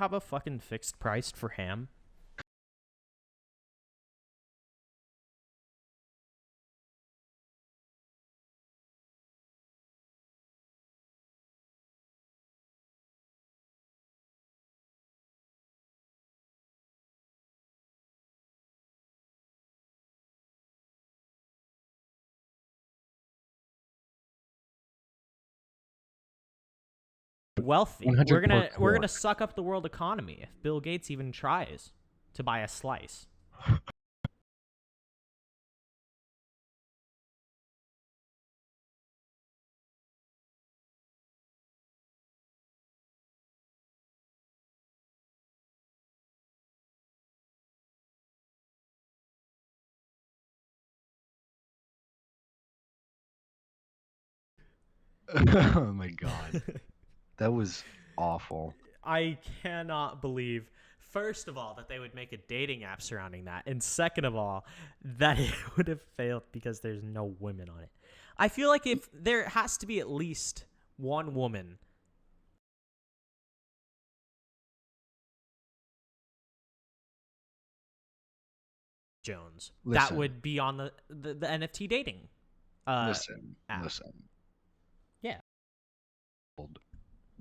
have a fucking fixed price for ham? Wealthy. 100 We're gonna suck up the world economy if Bill Gates even tries to buy a slice. Oh my god. That was awful. I cannot believe, first of all, that they would make a dating app surrounding that, and second of all, that it would have failed because there's no women on it. I feel like if there has to be at least one woman. Jones, that Listen. would be on the NFT dating. Listen. Yeah.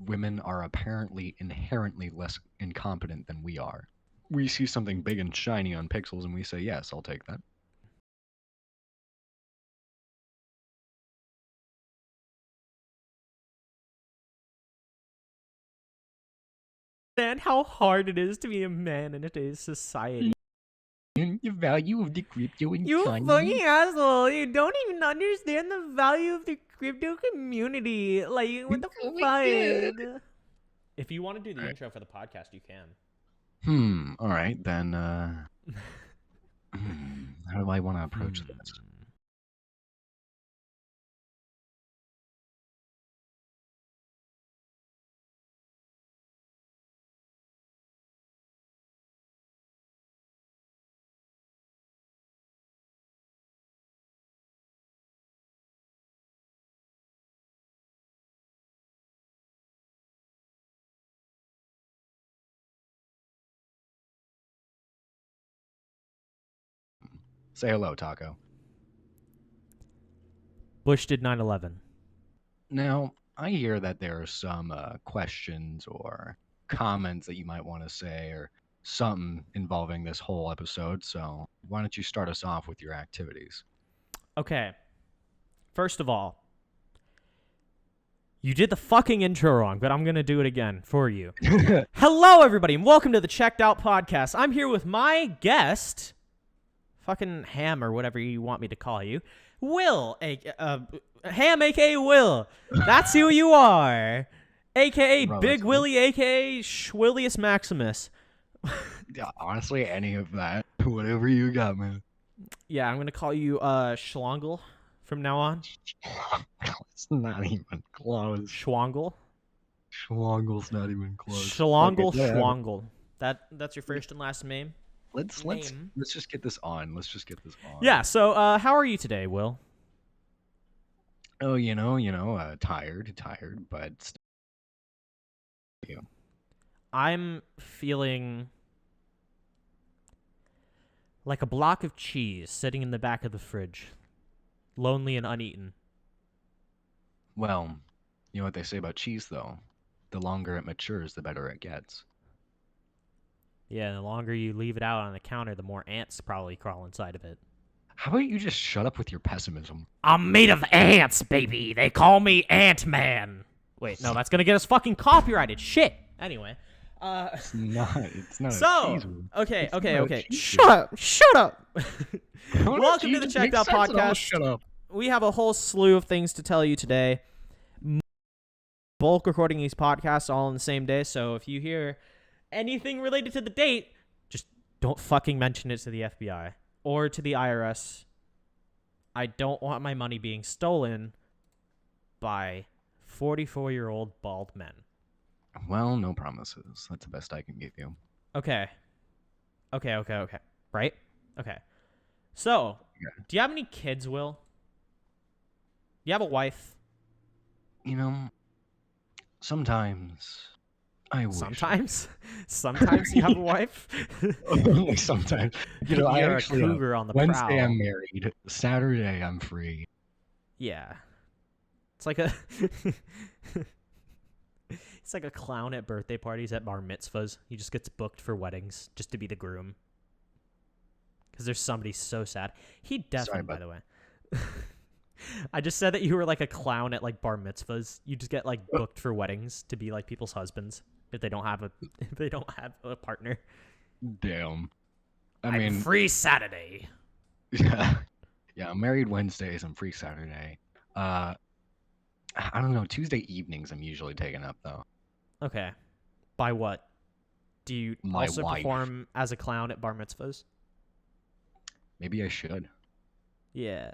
Women are apparently inherently less incompetent than we are. We see something big and shiny on pixels and we say, yes, I'll take that. And how hard it is to be a man in today's society. The value of the crypto and You fucking asshole! You don't even understand the value of the crypto community. Like, what the fuck? If you want to do the intro for the podcast, you can. All right, then, how do I want to approach this? Say hello, Taco. Bush did 9/11. Now, I hear that there are some questions or comments that you might want to say or something involving this whole episode, so why don't you start us off with your activities? Okay. First of all, you did the fucking intro wrong, but I'm going to do it again for you. Hello, everybody, and welcome to the Checked Out Podcast. I'm here with my guest, fucking Ham or whatever you want me to call you, Will, Ham, a.k.a. Will. That's who you are. A.k.a. Big Willie, a.k.a. Schwillius Maximus. Yeah, honestly, any of that. Whatever you got, man. Yeah, I'm going to call you Schlongle from now on. It's not even close. Schwongle. Schlongle's not even close. Schlongle, Okay, Schwongle. That's your first and last name? Let's just get this on. Let's just get this on. Yeah, so how are you today, Will? Oh, tired, but still. I'm feeling like a block of cheese sitting in the back of the fridge, lonely and uneaten. Well, you know what they say about cheese, though? The longer it matures, the better it gets. Yeah, the longer you leave it out on the counter, the more ants probably crawl inside of it. How about you just shut up with your pessimism? I'm made of ants, baby. They call me Ant-Man. Wait, no, that's gonna get us fucking copyrighted. Shit. Anyway. It's not So, a cheese word. okay. Shut up. Welcome to the Checked Out Podcast. Shut up. We have a whole slew of things to tell you today. Bulk recording these podcasts all on the same day, so if you hear anything related to the date, just don't fucking mention it to the FBI or to the IRS. I don't want my money being stolen by 44-year-old bald men. Well, no promises. That's the best I can give you. Okay. Right? Okay. So, do you have any kids, Will? Do you have a wife? Sometimes I wish. Sometimes. Sometimes you have a wife. Only sometimes. I You're a actually cougar on the Wednesday prowl. I'm married. Saturday I'm free. Yeah. It's like a it's like a clown at birthday parties at bar mitzvahs. He just gets booked for weddings just to be the groom. Because there's somebody so sad. He definitely, by the way. I just said that you were like a clown at like bar mitzvahs. You just get like booked for weddings to be like people's husbands if they don't have a partner. Damn. I'm free Saturday. Yeah. Yeah, I'm married Wednesdays. I'm free Saturday. I don't know. Tuesday evenings I'm usually taken up though. Okay. By what? Do you My also wife. perform as a clown at bar mitzvahs? Maybe I should. Yeah.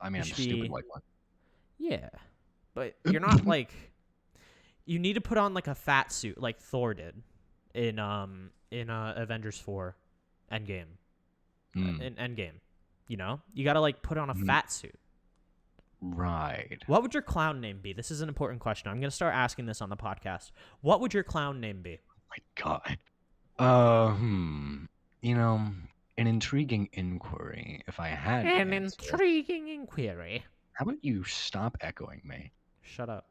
I mean, I'm should stupid be- like one. Yeah. But you're not like you need to put on like a fat suit like Thor did in Avengers 4 Endgame. In Endgame. You know? You got to like put on a fat suit. Right. What would your clown name be? This is an important question. I'm going to start asking this on the podcast. What would your clown name be? My God. An intriguing inquiry. If I had An to answer. intriguing inquiry. How about you stop echoing me? Shut up.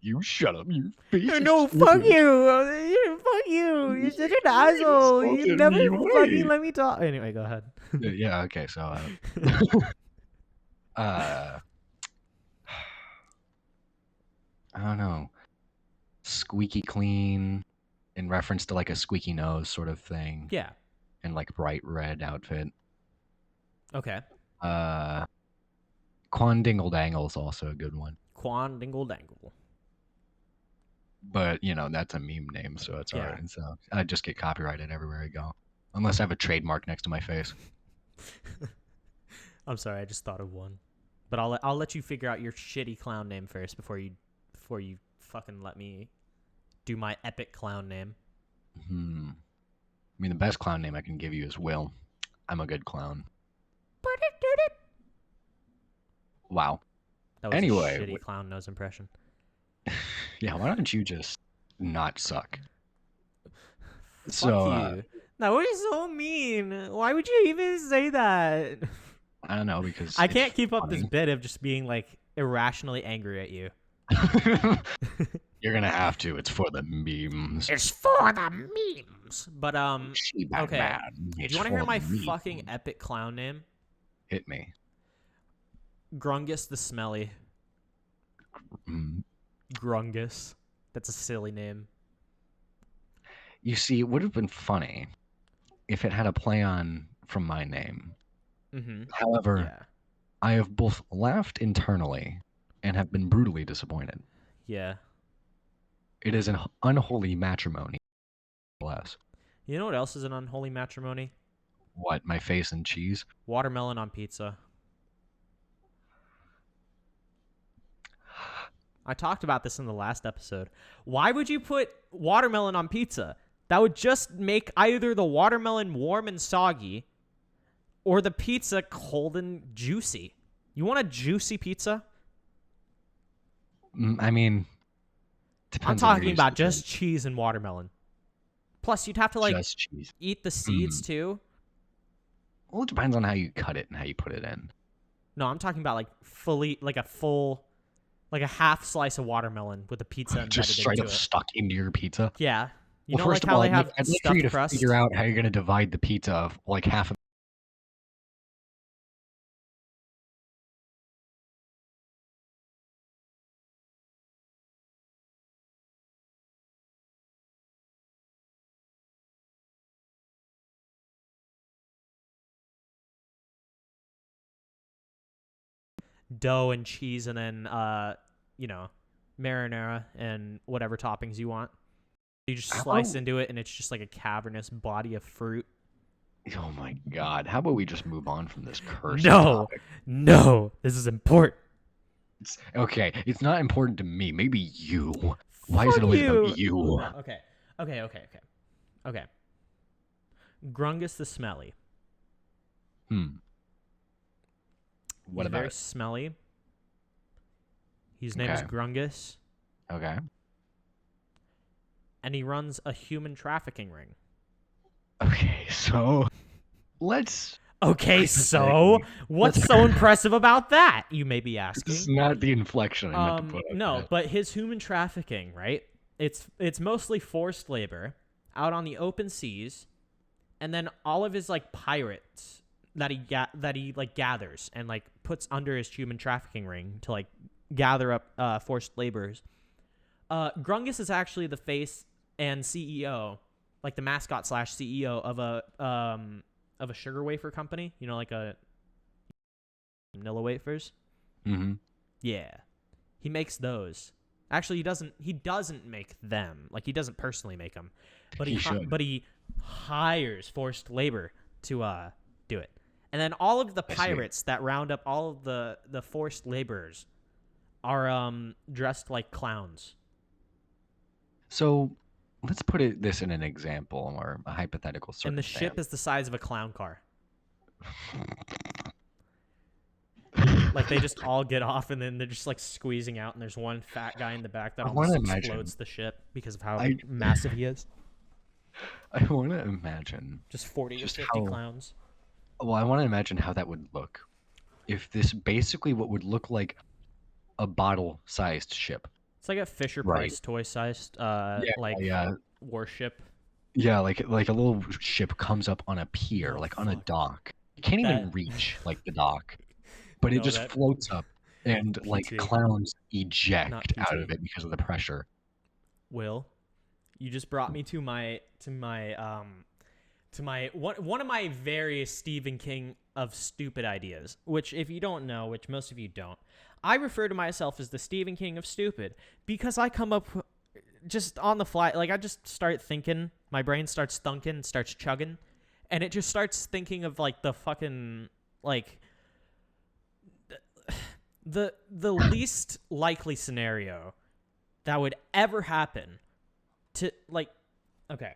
You shut up, you face. No, fuck you. Fuck you. You're such an asshole. You never fucking let me talk. Anyway, go ahead. Yeah, okay, so I don't know. Squeaky clean in reference to like a squeaky nose sort of thing. Yeah. And like bright red outfit. Okay. Quan Dingle Dangle is also a good one. Quan Dingle Dangle. But, that's a meme name, so it's Yeah. alright. So I just get copyrighted everywhere I go. Unless I have a trademark next to my face. I'm sorry, I just thought of one. But I'll let you figure out your shitty clown name first before you fucking let me do my epic clown name. I mean, the best clown name I can give you is Will. I'm a good clown. Wow. That was Anyway, a shitty clown nose impression. Yeah, why don't you just not suck? Fuck you. That was so mean. Why would you even say that? I don't know, because I can't keep up funny. this bit of just being like irrationally angry at you. You're gonna have to. It's for the memes. It's for the memes. But okay. Do you want to hear my fucking epic clown name? Hit me. Grungus the Smelly. Grungus. That's a silly name. You see, it would have been funny if it had a play on from my name. However, I have both laughed internally and have been brutally disappointed. Yeah. It is an unholy matrimony. Less. You know what else is an unholy matrimony? What, my face and cheese? Watermelon on pizza. I talked about this in the last episode. Why would you put watermelon on pizza? That would just make either the watermelon warm and soggy or the pizza cold and juicy. You want a juicy pizza? I mean, I'm talking about just cheese and watermelon. Plus, you'd have to like eat the seeds too. Well, it depends on how you cut it and how you put it in. No, I'm talking about like like a half slice of watermelon with a pizza embedded just straight into up it. stuck into your pizza. Yeah. Well, first of all, I'd like for you to figure out how you're gonna divide the pizza of like half. Dough and cheese and then marinara and whatever toppings you want. You just slice into it and it's just like a cavernous body of fruit. Oh my god. How about we just move on from this cursed topic? No, this is important. Okay, it's not important to me. Maybe you. Why is it always about you? Okay. Grungus the Smelly. What He's about very smelly. His name is Grungus. Okay. and he runs a human trafficking ring. Okay, so let's. Okay, so what's so impressive about that? You may be asking. This is not the inflection I meant to put. No, but his human trafficking, right? It's mostly forced labor out on the open seas, and then all of his like pirates that he like gathers and like puts under his human trafficking ring to like gather up forced laborers. Grungus is actually the face and CEO, like the mascot / CEO of a sugar wafer company, you know, like a vanilla wafers. Mm-hmm. Yeah, he makes those. Actually, he doesn't make them. Like, he doesn't personally make them, but he hires forced labor to do it. And then all of the pirates that round up all of the forced laborers are dressed like clowns. So let's put this in an example or a hypothetical circumstance. And the ship is the size of a clown car. Like, they just all get off, and then they're just, like, squeezing out, and there's one fat guy in the back that almost explodes the ship because of how massive he is. I want to imagine. Just 40 to 50 clowns. Well, I want to imagine how that would look if this basically what would look like a bottle-sized ship. It's like a Fisher-Price toy-sized, warship. Yeah, like a little ship comes up on a pier, on a dock. You can't even reach, like, the dock. But it just floats up, and, like, clowns eject out of it because of the pressure. Will, you just brought me to my one of my various Stephen King of stupid ideas, which, if you don't know, which most of you don't, I refer to myself as the Stephen King of stupid because I come up just on the fly. Like, I just start thinking, my brain starts thunking, starts chugging, and it just starts thinking of, like, the fucking, like, the least likely scenario that would ever happen to, like, okay.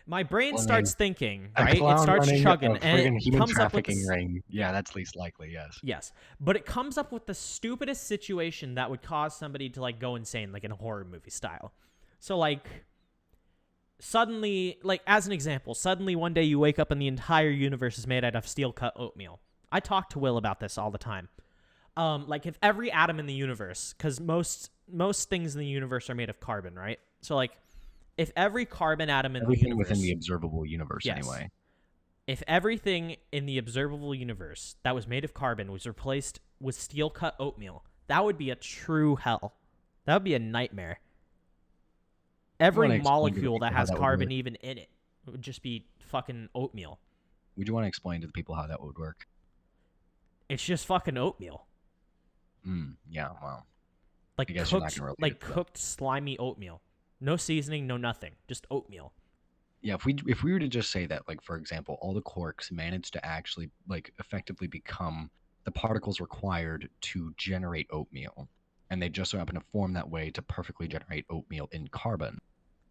My brain starts thinking, right? It starts chugging, and it comes up with ring. Yeah, that's least likely, yes. Yes, but it comes up with the stupidest situation that would cause somebody to, like, go insane, like in a horror movie style. So, like, suddenly, like, as an example, suddenly one day you wake up and the entire universe is made out of steel-cut oatmeal. I talk to Will about this all the time. Like, if every atom in the universe, because most things in the universe are made of carbon, right? So, like, if every carbon atom in the universe... Everything within the observable universe, anyway. If everything in the observable universe that was made of carbon was replaced with steel-cut oatmeal, that would be a true hell. That would be a nightmare. Every molecule that has carbon even in it would just be fucking oatmeal. Would you want to explain to the people how that would work? It's just fucking oatmeal. Yeah, well. Like cooked slimy oatmeal. No seasoning, no nothing. Just oatmeal. Yeah, if we were to just say that, like, for example, all the quarks managed to actually, like, effectively become the particles required to generate oatmeal, and they just so happen to form that way to perfectly generate oatmeal in carbon.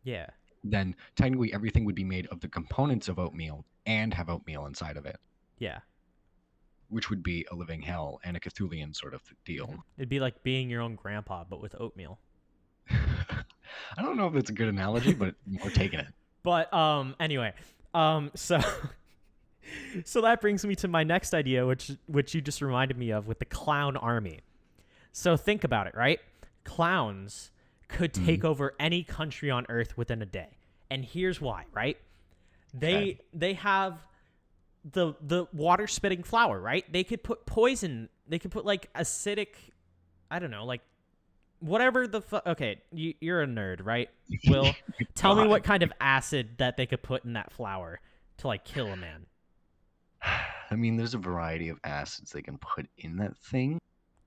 Yeah. Then technically everything would be made of the components of oatmeal and have oatmeal inside of it. Yeah. Which would be a living hell and a Cthulian sort of deal. It'd be like being your own grandpa, but with oatmeal. I don't know if it's a good analogy, but we're taking it. But anyway, so that brings me to my next idea, which you just reminded me of with the clown army. So think about it, right? Clowns could take over any country on Earth within a day, and here's why, right? They have the water spitting flower, right? They could put poison. They could put, like, acidic, I don't know, like, whatever the fuck. Okay, you're a nerd, right? Will, tell me what kind of acid that they could put in that flower to, like, kill a man. I mean, there's a variety of acids they can put in that thing.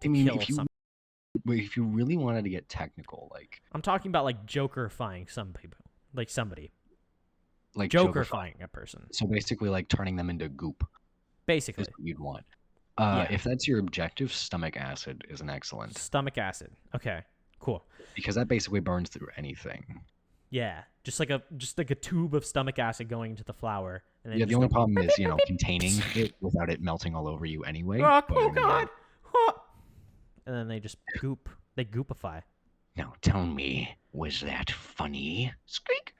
I mean, if you really wanted to get technical, like, I'm talking about, like, Joker-fying some people, like somebody. Like Joker-fying a person. So basically, like, turning them into goop. Basically. Is what you'd want. If that's your objective, stomach acid is an excellent. Stomach acid. Okay, cool. Because that basically burns through anything. Yeah, just like a tube of stomach acid going into the flour. And then the only problem is, containing it without it melting all over you anyway. Oh God! And then they just goop. They goopify. Now tell me, was that funny? Squeak.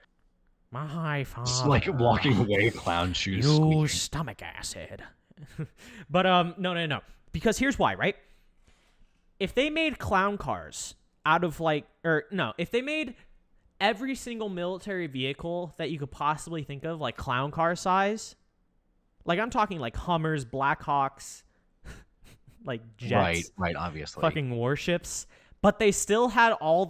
My It's like father walking away, clown shoes used squeaking. stomach acid. But no. Because here's why, right? If they made clown cars out of if they made every single military vehicle that you could possibly think of, like clown car size, like I'm talking like Hummers, Blackhawks, like Right, jets, right, obviously. fucking warships, but they still had all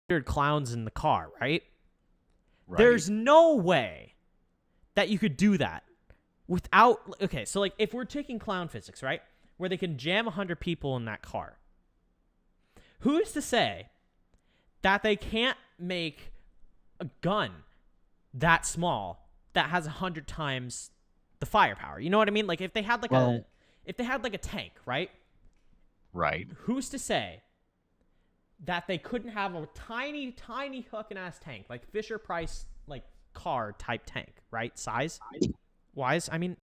the clowns in the car, right? Right. There's no way that you could do that without. Okay, so like if we're taking clown physics, right, where they can jam 100 people in that car, who's to say that they can't make a gun that small that has 100 times the firepower? You know what I mean? Like if they had like a tank, right? Right. Who's to say that they couldn't have a tiny, tiny fucking ass tank, like Fisher Price, like car type tank, right? Size wise, I mean.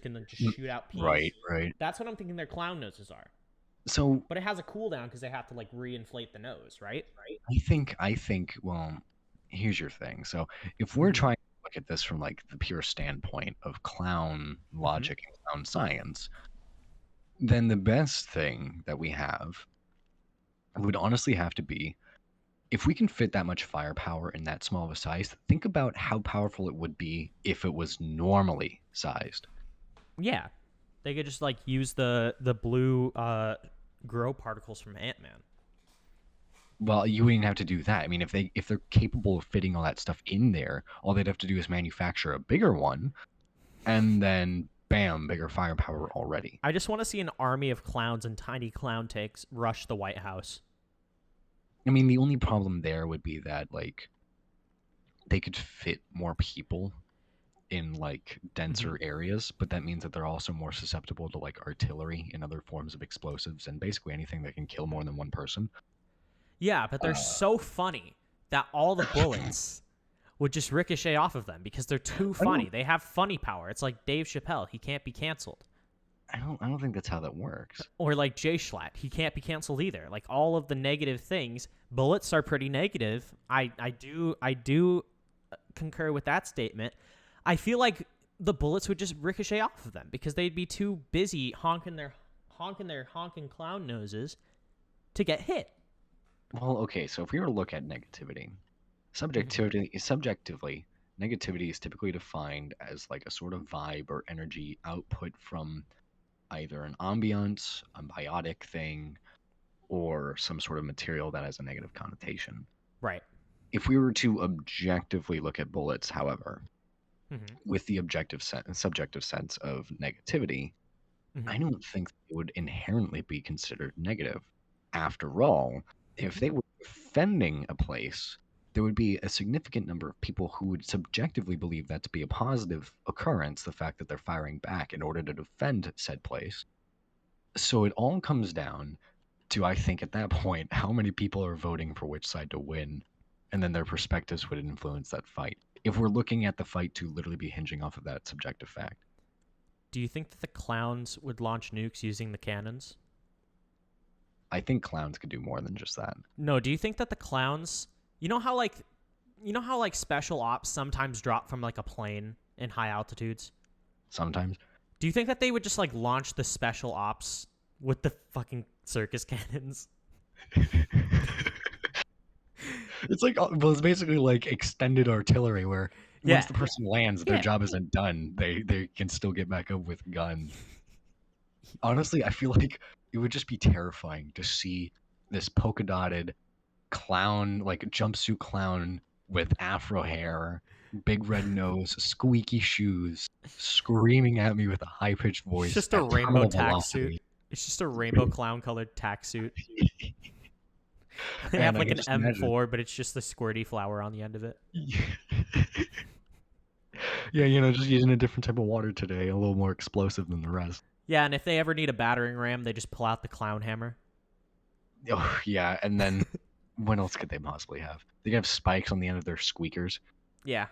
Can just shoot out peas. Right. That's what I'm thinking their clown noses are. So, but it has a cooldown because they have to like reinflate the nose, right? I think, well, here's your thing. So, if we're trying to look at this from like the pure standpoint of clown logic and clown science, then the best thing that we have would honestly have to be if we can fit that much firepower in that small of a size, think about how powerful it would be if it was normally sized. Yeah, they could just like use the blue grow particles from Ant-Man. Well, you wouldn't have to do that. I mean, if they're capable of fitting all that stuff in there, all they'd have to do is manufacture a bigger one, and then bam, bigger firepower already. I just want to see an army of clowns and tiny clown tanks rush the White House. I mean, the only problem there would be that like they could fit more people in like denser areas, but that means that they're also more susceptible to like artillery and other forms of explosives and basically anything that can kill more than one person. Yeah, but they're so funny that all the bullets would just ricochet off of them because they're too funny. They have funny power. It's like Dave Chappelle. He can't be canceled. I don't think that's how that works. Or like Jay Schlatt. He can't be canceled either. Like all of the negative things, bullets are pretty negative. I do concur with that statement. I feel like the bullets would just ricochet off of them because they'd be too busy honking their honking clown noses to get hit. Well, okay, so if we were to look at negativity, subjectively, negativity is typically defined as like a sort of vibe or energy output from either an ambiance, a biotic thing, or some sort of material that has a negative connotation. Right. If we were to objectively look at bullets, however, with the subjective sense of negativity, I don't think it would inherently be considered negative. After all, if they were defending a place, there would be a significant number of people who would subjectively believe that to be a positive occurrence, the fact that they're firing back in order to defend said place. So it all comes down to, I think, at that point, how many people are voting for which side to win, and then their perspectives would influence that fight. If we're looking at the fight to literally be hinging off of that subjective fact. Do you think that the clowns would launch nukes using the cannons? I think clowns could do more than just that. No, do you think that the clowns, you know how like special ops sometimes drop from like a plane in high altitudes? Sometimes. Do you think that they would just like launch the special ops with the fucking circus cannons? It's like, well, it's basically like extended artillery where once the person lands, their job isn't done. They can still get back up with guns. Honestly, I feel like it would just be terrifying to see this polka dotted clown, like jumpsuit clown with afro hair, big red nose, squeaky shoes, screaming at me with a high pitched It's voice just a at rainbow terminal tack suit. velocity. It's just a rainbow clown colored tack suit. They have And I like can an just imagine. M4, but it's just the squirty flower on the end of it. Yeah, just using a different type of water today, a little more explosive than the rest. Yeah, and if they ever need a battering ram, they just pull out the clown hammer. Oh, yeah, and then what else could they possibly have? They could have spikes on the end of their squeakers Yeah.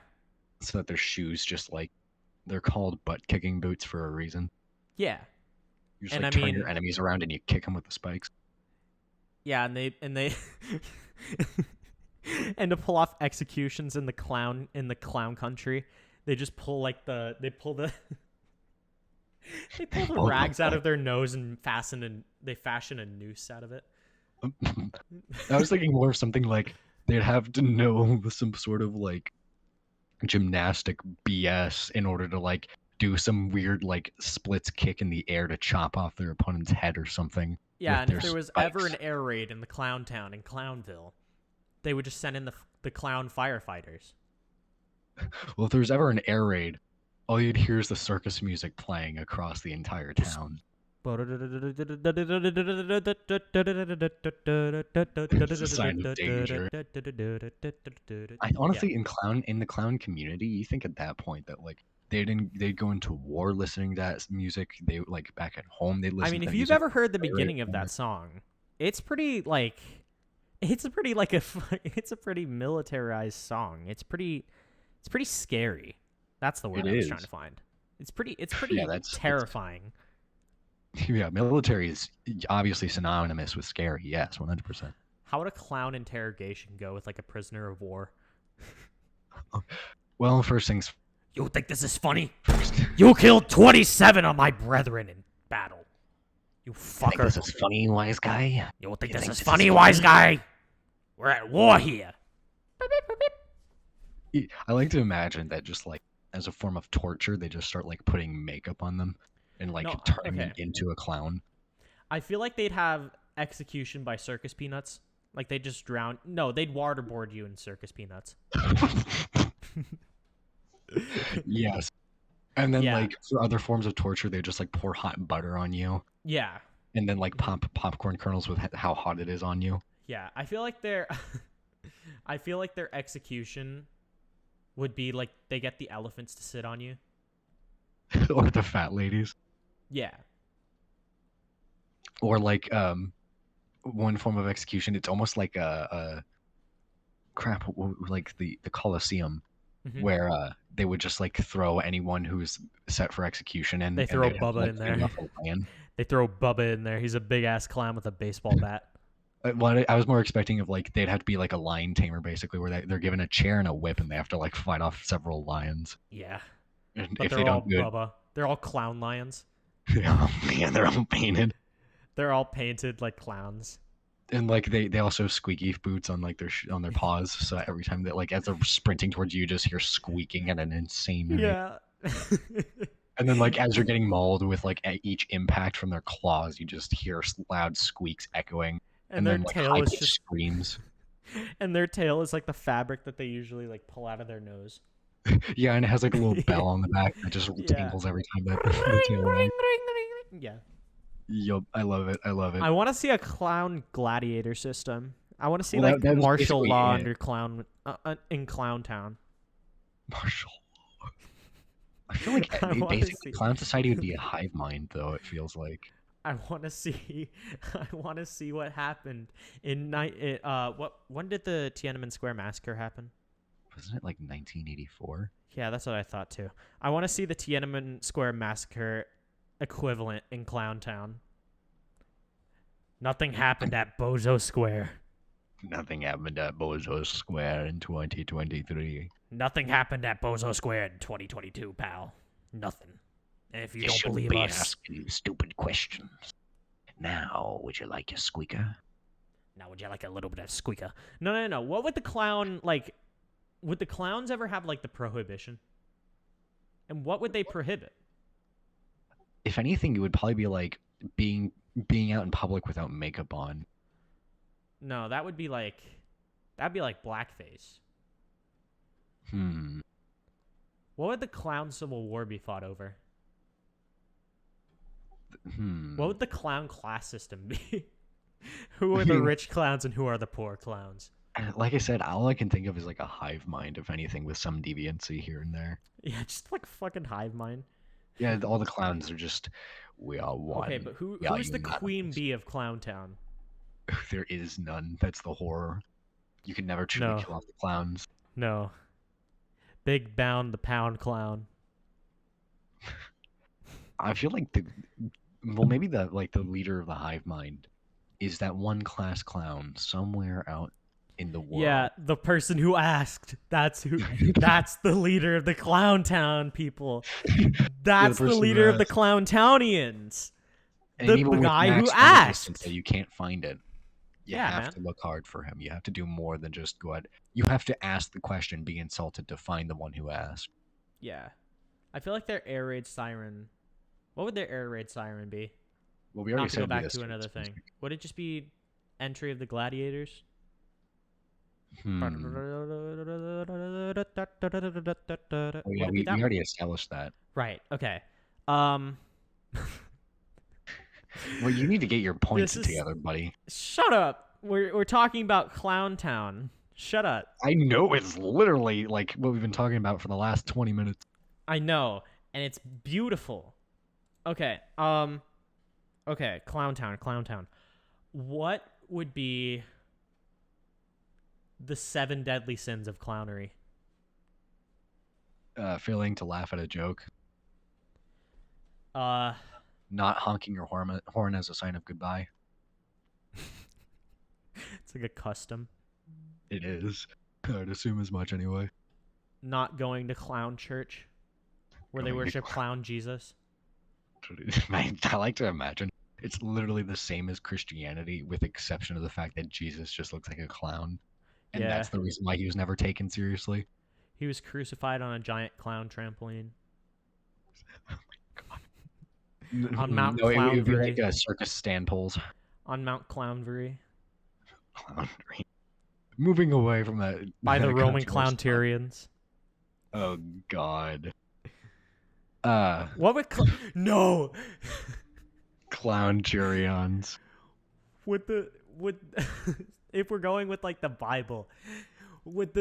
so that their shoes just like they're called butt kicking boots for a reason. Yeah. You just And like I turn your mean, enemies around and you kick them with the spikes. yeah, and they and to pull off executions in the clown country, they just pull like they pull the rags out of their nose and they fashion a noose out of it. I was thinking more of something like they'd have to know some sort of like gymnastic BS in order to like do some weird like splits kick in the air to chop off their opponent's head or something. Yeah, with and if their there was spikes. ever an air raid in the clown town in Clownville, they would just send in the clown firefighters. Well, if there was ever an air raid, all you'd hear is the circus music playing across the entire town. It's a sign of danger. I honestly, in the clown community, you think at that point that like they'd go into war listening to that music. They like back at home they'd listen I mean, to if that you've music. ever heard the Right, beginning of that song, it's pretty like it's a pretty militarized song. It's pretty scary. That's the word I was trying to find. It's pretty Yeah, that's terrifying. Yeah, military is obviously synonymous with scary. Yes, 100%. How would a clown interrogation go with like a prisoner of war? Well, first things You think this is funny? first. You killed 27 of my brethren in battle. You Think fucker. this is funny, wise guy? You think You this think is this funny, is wise funny? guy? We're at war here. I like to imagine that just like as a form of torture, they just start like putting makeup on them and like No, turning okay. them into a clown. I feel like they'd have execution by circus peanuts. Like they'd just drown. No, they'd waterboard you in circus peanuts. Yes. And then Yeah. like for other forms of torture, they just like pour hot butter on you Yeah. and then like pop popcorn kernels with how hot it is on you. Yeah. I feel like their execution would be like they get the elephants to sit on you. Or the fat ladies. Yeah. Or like one form of execution, it's almost like a crap like the Colosseum Mhm. where they would just like throw anyone who's set for execution in. They and throw they'd have to, Bubba like, in clean there. off a lion. They throw Bubba in there. He's a big ass clown with a baseball bat. Well, I was more expecting of like they'd have to be like a lion tamer basically, where they're given a chair and a whip and they have to like fight off several lions. Yeah. And But if they're they all don't do it, Bubba. They're all clown lions. oh man, they're all painted. They're all painted like clowns. And like they also have squeaky boots on like on their paws, so that every time that like as they're sprinting towards you, you just hear squeaking at an insane rate. Yeah. And then like as you're getting mauled with like each impact from their claws, you just hear loud squeaks echoing, and then their like tail is high-pitched just screams. and their tail is like the fabric that they usually like pull out of their nose. Yeah, and it has like a little bell on the back that just Yeah. tingles every time that the tail rings. Yeah. Yup, I love it. I love it. I want to see a clown gladiator system. I want to see Well, like that was martial basically law it. under clown in Clown Town. Martial law. I feel like I wanna basically see- clown society would be a hive mind, though. It feels like. I want to see. I want to see what happened in night. When did the Tiananmen Square massacre happen? Wasn't it like 1984? Yeah, that's what I thought too. I want to see the Tiananmen Square massacre equivalent in Clown Town. Nothing happened at Bozo Square. Nothing happened at Bozo Square in 2023. Nothing happened at Bozo Square in 2022, pal. Nothing. And if you don't shouldn't believe be us, asking stupid questions. Now, would you like a squeaker? now would you like a little bit of squeaker? No. What would the clown like? Would the clowns ever have like the prohibition? And what would they prohibit? If anything, it would probably be like being out in public without makeup on. No, that would be like That'd be like blackface. Hmm. What would the clown civil war be fought over? Hmm. What would the clown class system be? Who are the rich clowns and who are the poor clowns? Like I said, all I can think of is like a hive mind, if anything, with some deviancy here and there. Yeah, just like fucking hive mind. Yeah, all the clowns are just, we are one. Okay, but We are who's the queen unanimous." bee of Clowntown? There is none. That's the horror. You can never truly No. kill off the clowns. No. Big Bound the Pound Clown. I feel like maybe the leader of the hive mind is that one class clown somewhere out in the world. Yeah, the person who asked. That's who. That's the leader of the Clowntown people. That's the person who leader of the asked. Clowntownians. And The even with guy who max money distance, asked. you can't find it. You Yeah, have man. to look hard for him. You have to do more than just go ahead. You have to ask the question, be insulted to find the one who asked. Yeah. I feel like their air raid siren. What would their air raid siren be? Well, we already Not to said go back this to is another thing. specific. Would it just be entry of the gladiators? Hmm. Oh Oh, yeah, we already established that. Right. Okay. Well, you need to get your points This is- together, buddy. Shut up. We're talking about Clowntown. Shut up. I know it's literally like what we've been talking about for the last 20 minutes. I know, and it's beautiful. Okay. Okay, Clowntown. What would be the 7 deadly sins of clownery? Failing to laugh at a joke, Uh, not honking your horn as a sign of goodbye. it's like a custom. It is. I'd assume as much anyway. Not going to clown church, where they Going to worship clown Jesus. Man, I like to imagine it's literally the same as Christianity, with exception of the fact that Jesus just looks like a clown, and Yeah. that's the reason why he was never taken seriously. He was crucified on a giant clown trampoline. On Mount No, it would be Clownbury. like circus stand poles. On Mount Clownbury. Clownbury. Moving away from that. By the Roman controversial- Clowntarians. Oh God. What would no? Clown Churions. Would if we're going with like the Bible, would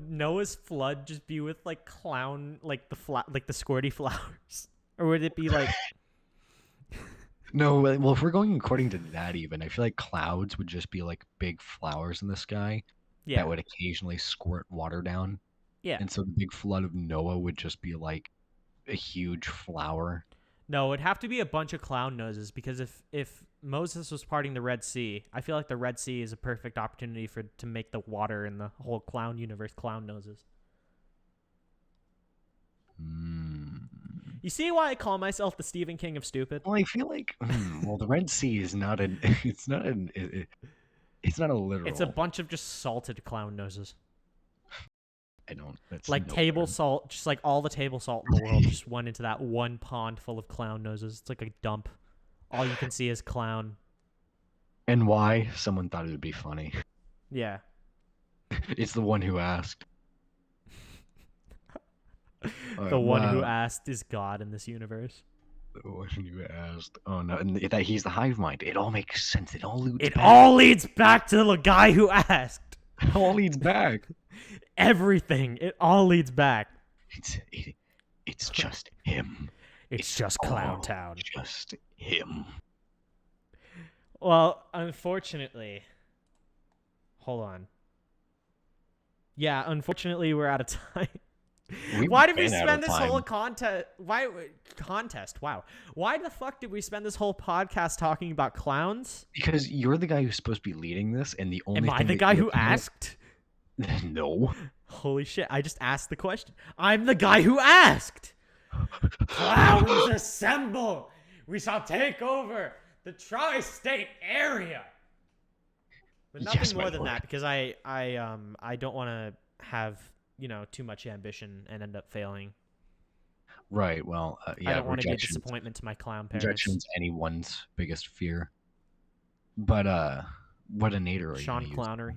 Noah's flood just be with like clown like the squirty flowers, or would it be like No, well, if we're going according to that, even I feel like clouds would just be like big flowers in the sky yeah that would occasionally squirt water down, yeah and so the big flood of Noah would just be like a huge flower. no? It'd have to be a bunch of clown noses because if Moses was parting the Red Sea, I feel like the Red Sea is a perfect opportunity to make the water in the whole clown universe clown noses. You see why I call myself the Stephen King of stupid? Well, I feel like well, the Red Sea is not an it's not a literal. It's a bunch of just salted clown noses. I don't. That's Like no table good. salt, just like all the table salt in the world just went into that one pond full of clown noses. It's like a dump. All you can see is clown. And why? Someone thought it would be funny. Yeah. It's the one who asked. The one who Wow. asked is God in this universe. The one who asked. Oh no, and that he's the hive mind. It all makes sense. It all leads It back. all leads back to the guy who asked. It all leads back. Everything. It all leads back. It's just him. It's just all Clowntown. Just him. Well, unfortunately. Hold on. Yeah, unfortunately, we're out of time. Why did we been out spend of this whole time. contest? Wow. Why the fuck did we spend this whole podcast talking about clowns? Because you're the guy who's supposed to be leading this, and the only Am I thing the that guy you're who promoting- asked? No. Holy shit, I just asked the question. I'm the guy who asked. Clowns assemble. We shall take over the tri-state area. But nothing Yes, my more than lord. that because I don't want to have, too much ambition and end up failing. Right. Well, yeah. I don't want to be a rejection's- disappointment to my clown parents. Rejection's anyone's biggest fear. But what a nader are you Sean gonna use? Clownery.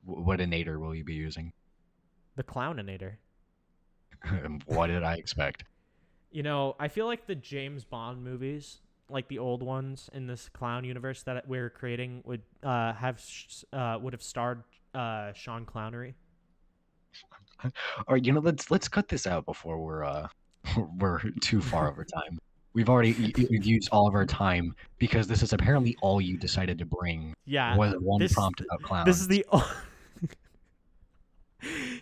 What inator will you be using? The Clowninator. What did I expect? You know, I feel like the James Bond movies, like the old ones in this clown universe that we're creating, would have starred Sean Clownery. All right, let's cut this out before we're too far over time. We've already used all of our time because this is apparently all you decided to bring Yeah, was one this prompt about clowns. this is the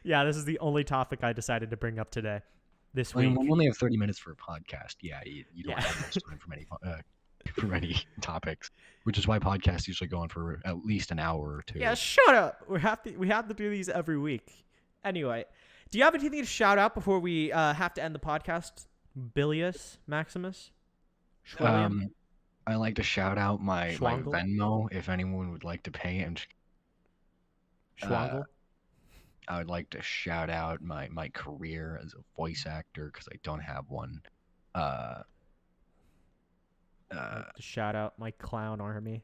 yeah, this is the only topic I decided to bring up today. This week. We only have 30 minutes for a podcast. Yeah, you don't Yeah. have much time for many topics, which is why podcasts usually go on for at least an hour or two. Yeah, shut up. We have to do these every week. Anyway, do you have anything to shout out before we have to end the podcast? Bilius Maximus? Schwilliam? I like to shout out my Schwangel? Venmo if anyone would like to pay, and Schwangel? I would like to shout out my career as a voice actor because I don't have one. I'd like to shout out my clown army.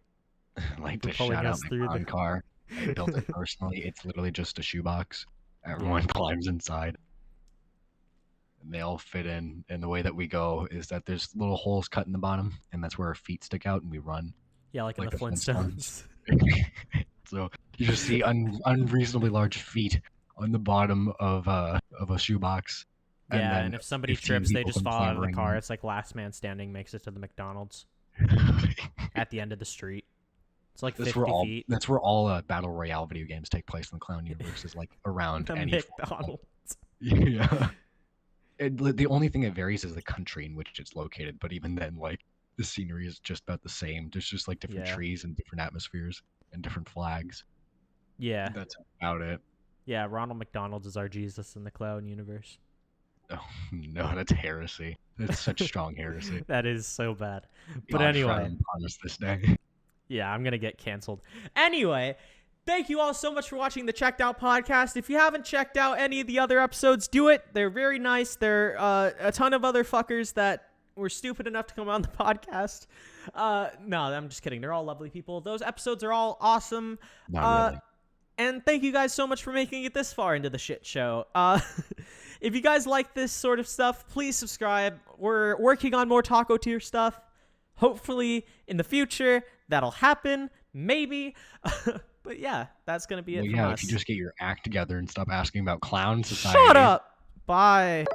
I like For to pulling shout out us my through clown the- car. I built it personally. It's literally just a shoebox. Everyone climbs inside. And they all fit in. And the way that we go is that there's little holes cut in the bottom, and that's where our feet stick out, and we run. Yeah, like in Like the the Flintstones. So you just see unreasonably large feet on the bottom of a shoebox. Yeah, then and if somebody 15 trips, they people just come fall out of the clambering car. in. It's like last man standing makes it to the McDonald's at the end of the street. It's like 50 feet. That's where all battle royale video games take place in the clown universe. Is like around The any McDonald's. Yeah. The only thing that varies is the country in which it's located, but even then, like, the scenery is just about the same. There's just like different Yeah. trees and different atmospheres and different flags. Yeah. That's about it. Yeah, Ronald McDonald's is our Jesus in the clown universe. Oh no, that's heresy. That's such strong heresy. That is so bad. But God anyway, frown upon us this day. yeah, I'm going to get canceled. Anyway, thank you all so much for watching the Checked Out podcast. If you haven't checked out any of the other episodes, do it. They're very nice. There are a ton of other fuckers that were stupid enough to come on the podcast. No, I'm just kidding. They're all lovely people. Those episodes are all awesome. Not really. And thank you guys so much for making it this far into the shit show. If you guys like this sort of stuff, please subscribe. We're working on more TacoTier stuff. Hopefully, in the future, that'll happen. Maybe. But yeah, that's going to be it from us. If you just get your act together and stop asking about clown society. Shut up! Bye.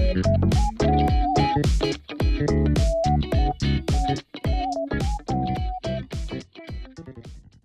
Thank you.